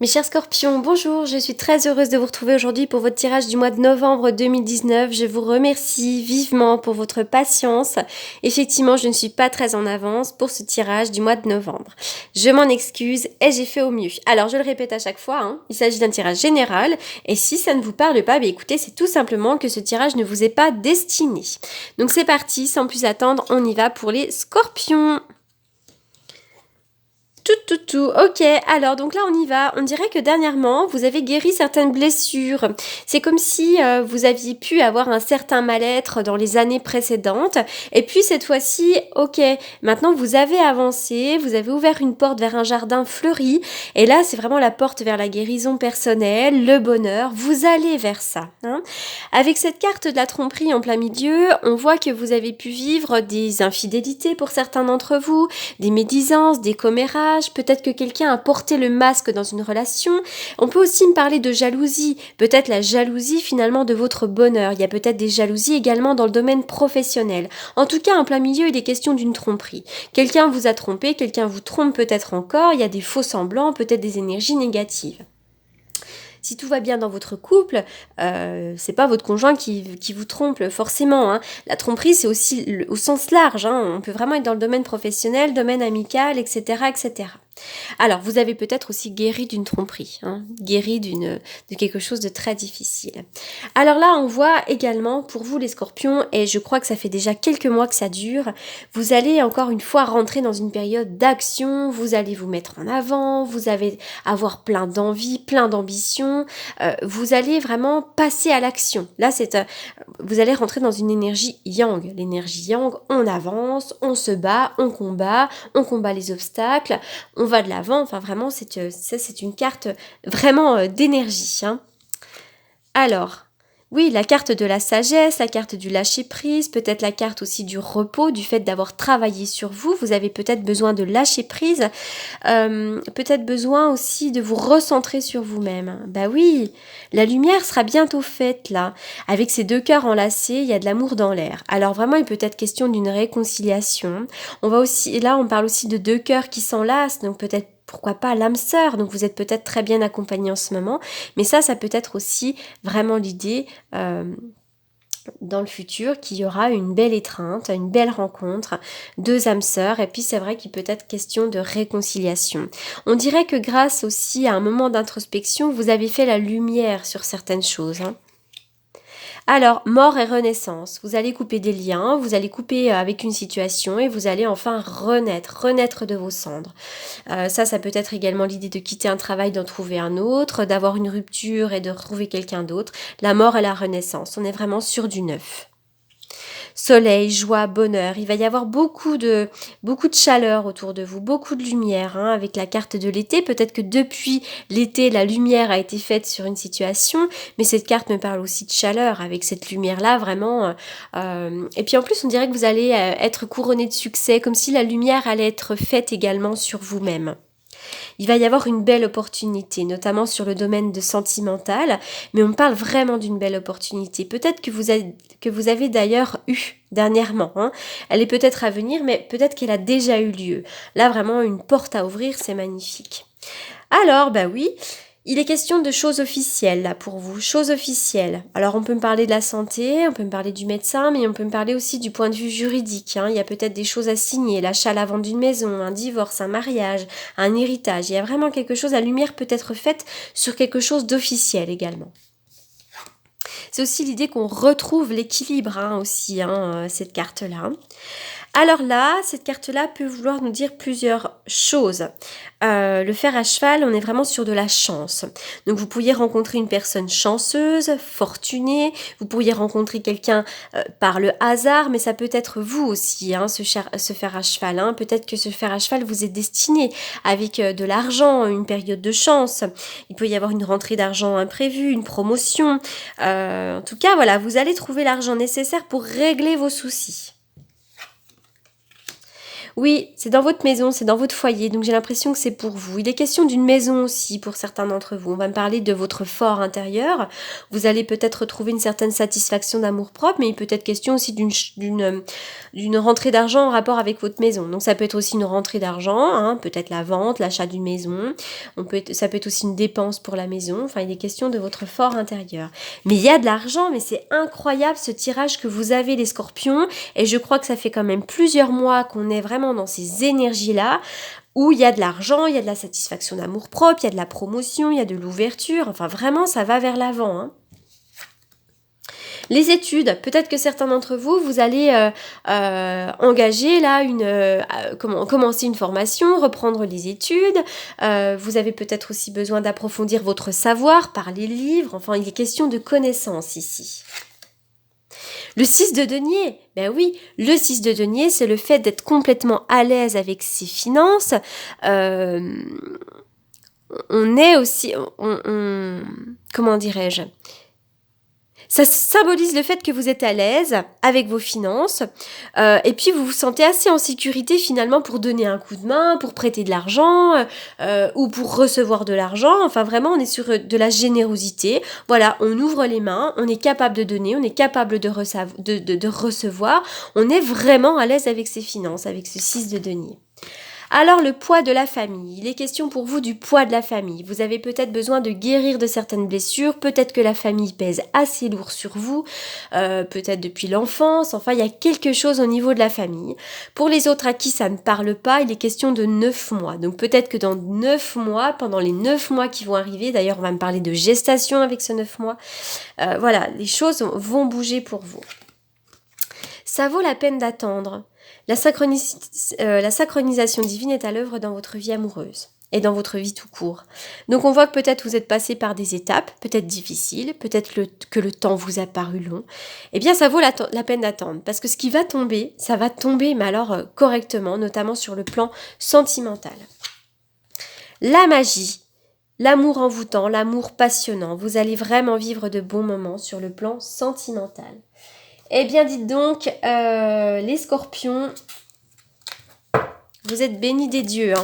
Mes chers scorpions, bonjour, je suis très heureuse de vous retrouver aujourd'hui pour votre tirage du mois de novembre 2019. Je vous remercie vivement pour votre patience. Effectivement, je ne suis pas très en avance pour ce tirage du mois de novembre. Je m'en excuse et j'ai fait au mieux. Alors, je le répète à chaque fois, il s'agit d'un tirage général et si ça ne vous parle pas, écoutez, c'est tout simplement que ce tirage ne vous est pas destiné. Donc c'est parti, sans plus attendre, on y va pour les scorpions. Ok, alors donc là on y va. On dirait que dernièrement vous avez guéri certaines blessures. C'est comme si vous aviez pu avoir un certain mal-être dans les années précédentes. Et puis cette fois-ci, ok, maintenant vous avez avancé, vous avez ouvert une porte vers un jardin fleuri. Et là c'est vraiment la porte vers la guérison personnelle, le bonheur. Vous allez vers ça. Avec cette carte de la tromperie en plein milieu, on voit que vous avez pu vivre des infidélités pour certains d'entre vous, des médisances, des commérages, peut-être que quelqu'un a porté le masque dans une relation. On peut aussi me parler de jalousie, peut-être la jalousie finalement de votre bonheur. Il y a peut-être des jalousies également dans le domaine professionnel. En tout cas, en plein milieu, il est question d'une tromperie. Quelqu'un vous a trompé, quelqu'un vous trompe peut-être encore, il y a des faux semblants, peut-être des énergies négatives. Si tout va bien dans votre couple, c'est pas votre conjoint qui vous trompe forcément. La tromperie, c'est aussi au sens large. On peut vraiment être dans le domaine professionnel, domaine amical, etc., etc. Alors, vous avez peut-être aussi guéri d'une tromperie, guéri de quelque chose de très difficile. Alors là, on voit également, pour vous les scorpions, et je crois que ça fait déjà quelques mois que ça dure, vous allez encore une fois rentrer dans une période d'action, vous allez vous mettre en avant, vous allez avoir plein d'envie, plein d'ambition, vous allez vraiment passer à l'action. Là, vous allez rentrer dans une énergie yang. L'énergie yang, on avance, on se bat, on combat les obstacles, on va de l'avant, enfin vraiment c'est une carte vraiment d'énergie. Alors, oui, la carte de la sagesse, la carte du lâcher-prise, peut-être la carte aussi du repos, du fait d'avoir travaillé sur vous. Vous avez peut-être besoin de lâcher prise, peut-être besoin aussi de vous recentrer sur vous-même. Bah oui, la lumière sera bientôt faite là. Avec ces deux cœurs enlacés, il y a de l'amour dans l'air. Alors vraiment, il peut être question d'une réconciliation. On parle aussi de deux cœurs qui s'enlacent, donc peut-être pourquoi pas l'âme sœur, donc vous êtes peut-être très bien accompagné en ce moment, mais ça peut être aussi vraiment l'idée dans le futur qu'il y aura une belle étreinte, une belle rencontre, deux âmes sœurs, et puis c'est vrai qu'il peut être question de réconciliation. On dirait que grâce aussi à un moment d'introspection, vous avez fait la lumière sur certaines choses. Alors, mort et renaissance. Vous allez couper des liens, vous allez couper avec une situation et vous allez enfin renaître de vos cendres. Ça peut être également l'idée de quitter un travail, d'en trouver un autre, d'avoir une rupture et de retrouver quelqu'un d'autre. La mort et la renaissance. On est vraiment sur du neuf. Soleil, joie, bonheur. Il va y avoir beaucoup de chaleur autour de vous, beaucoup de lumière avec la carte de l'été. Peut-être que depuis l'été, la lumière a été faite sur une situation, mais cette carte me parle aussi de chaleur avec cette lumière-là, vraiment. Et puis en plus, on dirait que vous allez être couronné de succès, comme si la lumière allait être faite également sur vous-même. Il va y avoir une belle opportunité, notamment sur le domaine de sentimental, mais on me parle vraiment d'une belle opportunité. Peut-être que vous avez d'ailleurs eu dernièrement. Elle est peut-être à venir, mais peut-être qu'elle a déjà eu lieu. Là, vraiment, une porte à ouvrir, c'est magnifique. Alors, oui, il est question de choses officielles là pour vous, choses officielles. Alors on peut me parler de la santé, on peut me parler du médecin, mais on peut me parler aussi du point de vue juridique. Il y a peut-être des choses à signer, l'achat, la vente d'une maison, un divorce, un mariage, un héritage. Il y a vraiment quelque chose, la lumière peut être faite sur quelque chose d'officiel également. C'est aussi l'idée qu'on retrouve l'équilibre aussi, cette carte-là. Alors là, cette carte-là peut vouloir nous dire plusieurs choses. Le fer à cheval, on est vraiment sur de la chance. Donc vous pourriez rencontrer une personne chanceuse, fortunée, vous pourriez rencontrer quelqu'un par le hasard, mais ça peut être vous aussi, ce fer à cheval. Peut-être que ce fer à cheval vous est destiné avec de l'argent, une période de chance. Il peut y avoir une rentrée d'argent imprévue, une promotion. En tout cas, voilà, vous allez trouver l'argent nécessaire pour régler vos soucis. Oui, c'est dans votre maison, c'est dans votre foyer, donc j'ai l'impression que c'est pour vous. Il est question d'une maison aussi pour certains d'entre vous. On va me parler de votre fort intérieur. Vous allez peut-être retrouver une certaine satisfaction d'amour-propre, mais il peut être question aussi d'une rentrée d'argent en rapport avec votre maison. Donc ça peut être aussi une rentrée d'argent, hein, peut-être la vente, l'achat d'une maison. Ça peut être aussi une dépense pour la maison. Enfin, il est question de votre fort intérieur. Mais il y a de l'argent, mais c'est incroyable ce tirage que vous avez les scorpions. Et je crois que ça fait quand même plusieurs mois qu'on est vraiment dans ces énergies-là, où il y a de l'argent, il y a de la satisfaction d'amour-propre, il y a de la promotion, il y a de l'ouverture. Enfin, vraiment, ça va vers l'avant, hein. Les études, peut-être que certains d'entre vous, vous allez engager là commencer une formation, reprendre les études. Vous avez peut-être aussi besoin d'approfondir votre savoir par les livres. Enfin, il est question de connaissances ici. Le 6 de denier, ben oui, le 6 de denier, c'est le fait d'être complètement à l'aise avec ses finances. On est aussi, comment dirais-je ? Ça symbolise le fait que vous êtes à l'aise avec vos finances et puis vous vous sentez assez en sécurité finalement pour donner un coup de main, pour prêter de l'argent ou pour recevoir de l'argent. Enfin vraiment, on est sur de la générosité. Voilà, on ouvre les mains, on est capable de donner, on est capable de recevoir. On est vraiment à l'aise avec ses finances, avec ce 6 de denier. Alors le poids de la famille, il est question pour vous du poids de la famille. Vous avez peut-être besoin de guérir de certaines blessures, peut-être que la famille pèse assez lourd sur vous, peut-être depuis l'enfance, enfin il y a quelque chose au niveau de la famille. Pour les autres à qui ça ne parle pas, il est question de 9 mois. Donc peut-être que dans 9 mois, pendant les 9 mois qui vont arriver, d'ailleurs on va me parler de gestation avec ce 9 mois, voilà, les choses vont bouger pour vous. Ça vaut la peine d'attendre. La synchronisation divine est à l'œuvre dans votre vie amoureuse et dans votre vie tout court. Donc on voit que peut-être vous êtes passé par des étapes, peut-être difficiles, peut-être que le temps vous a paru long. Eh bien ça vaut la peine d'attendre parce que ce qui va tomber, ça va tomber mais alors correctement, notamment sur le plan sentimental. La magie, l'amour envoûtant, l'amour passionnant, vous allez vraiment vivre de bons moments sur le plan sentimental. Eh bien, dites donc, les scorpions, vous êtes bénis des dieux, hein.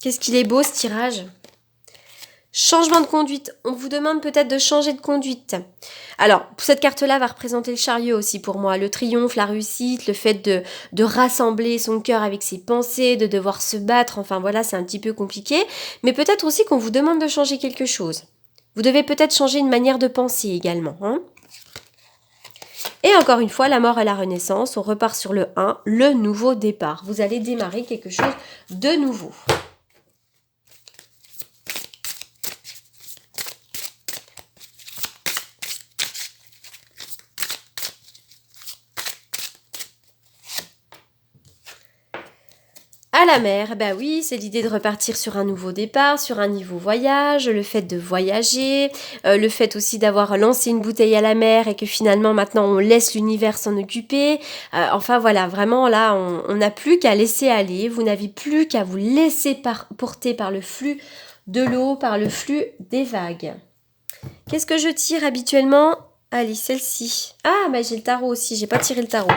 Qu'est-ce qu'il est beau, ce tirage. Changement de conduite. On vous demande peut-être de changer de conduite. Alors, cette carte-là va représenter le chariot aussi pour moi. Le triomphe, la réussite, le fait de rassembler son cœur avec ses pensées, de devoir se battre. Enfin, voilà, c'est un petit peu compliqué. Mais peut-être aussi qu'on vous demande de changer quelque chose. Vous devez peut-être changer une manière de penser également, hein. Et encore une fois, la mort et la renaissance, on repart sur le 1, le nouveau départ. Vous allez démarrer quelque chose de nouveau. À la mer, bah oui, c'est l'idée de repartir sur un nouveau départ, sur un nouveau voyage, le fait de voyager, le fait aussi d'avoir lancé une bouteille à la mer et que finalement maintenant on laisse l'univers s'en occuper. Enfin voilà, vraiment là, on n'a plus qu'à laisser aller, vous n'avez plus qu'à vous laisser porter par le flux de l'eau, par le flux des vagues. Qu'est-ce que je tire habituellement ? Allez, celle-ci. Ah, bah j'ai le tarot aussi, j'ai pas tiré le tarot.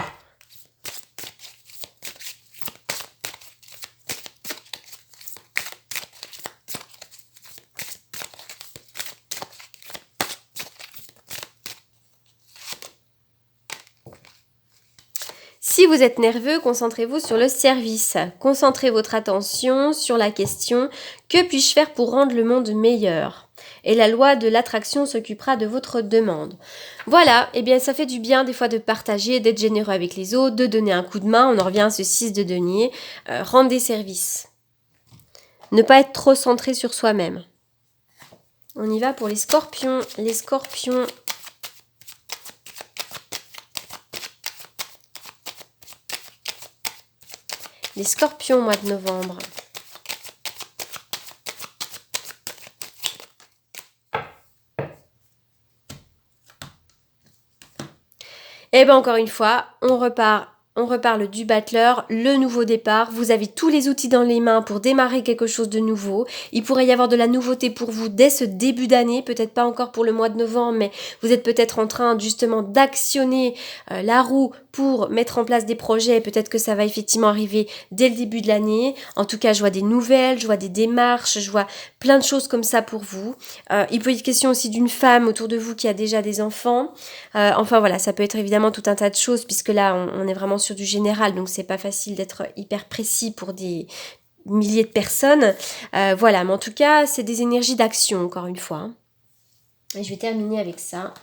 Si vous êtes nerveux, concentrez-vous sur le service. Concentrez votre attention sur la question « Que puis-je faire pour rendre le monde meilleur ?» Et la loi de l'attraction s'occupera de votre demande. Voilà, eh bien ça fait du bien des fois de partager, d'être généreux avec les autres, de donner un coup de main. On en revient à ce 6 de denier. Rendre des services. Ne pas être trop centré sur soi-même. On y va pour les scorpions. Les scorpions... Les scorpions, mois de novembre. Et bien encore une fois, on repart on reparle du battleur, le nouveau départ. Vous avez tous les outils dans les mains pour démarrer quelque chose de nouveau. Il pourrait y avoir de la nouveauté pour vous dès ce début d'année, peut-être pas encore pour le mois de novembre, mais vous êtes peut-être en train justement d'actionner la roue pour mettre en place des projets. Peut-être que ça va effectivement arriver dès le début de l'année. En tout cas, je vois des nouvelles, je vois des démarches, je vois plein de choses comme ça pour vous. Il peut y être question aussi d'une femme autour de vous qui a déjà des enfants. Enfin voilà, ça peut être évidemment tout un tas de choses, puisque là, on est vraiment sur du général, donc c'est pas facile d'être hyper précis pour des milliers de personnes. Voilà, mais en tout cas, c'est des énergies d'action, encore une fois, hein. Et je vais terminer avec ça.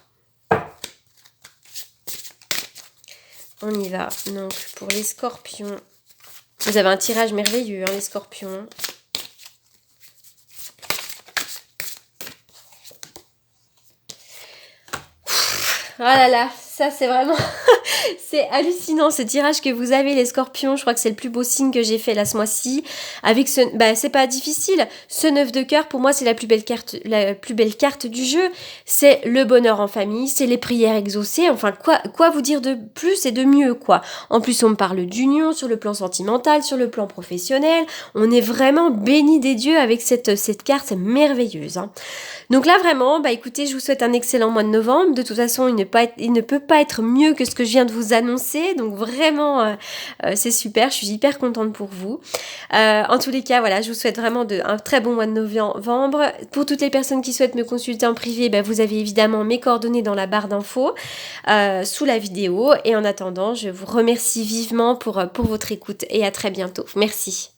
On y va. Donc, pour les scorpions, vous avez un tirage merveilleux, hein, les scorpions. Oh là là, ça c'est vraiment... c'est hallucinant ce tirage que vous avez les scorpions. Je crois que c'est le plus beau signe que j'ai fait là ce mois-ci. Avec ce... c'est pas difficile. Ce 9 de cœur, pour moi, c'est la plus belle carte du jeu. C'est le bonheur en famille, c'est les prières exaucées. Enfin, quoi vous dire de plus et de mieux, quoi. En plus, on me parle d'union sur le plan sentimental, sur le plan professionnel. On est vraiment béni des dieux avec cette carte merveilleuse, hein. Donc là vraiment, écoutez, je vous souhaite un excellent mois de novembre. De toute façon, il ne peut pas être mieux que ce que je viens de vous annoncer. Donc vraiment, c'est super. Je suis hyper contente pour vous. En tous les cas, voilà, je vous souhaite vraiment un très bon mois de novembre. Pour toutes les personnes qui souhaitent me consulter en privé, vous avez évidemment mes coordonnées dans la barre d'infos sous la vidéo. Et en attendant, je vous remercie vivement pour votre écoute et à très bientôt. Merci.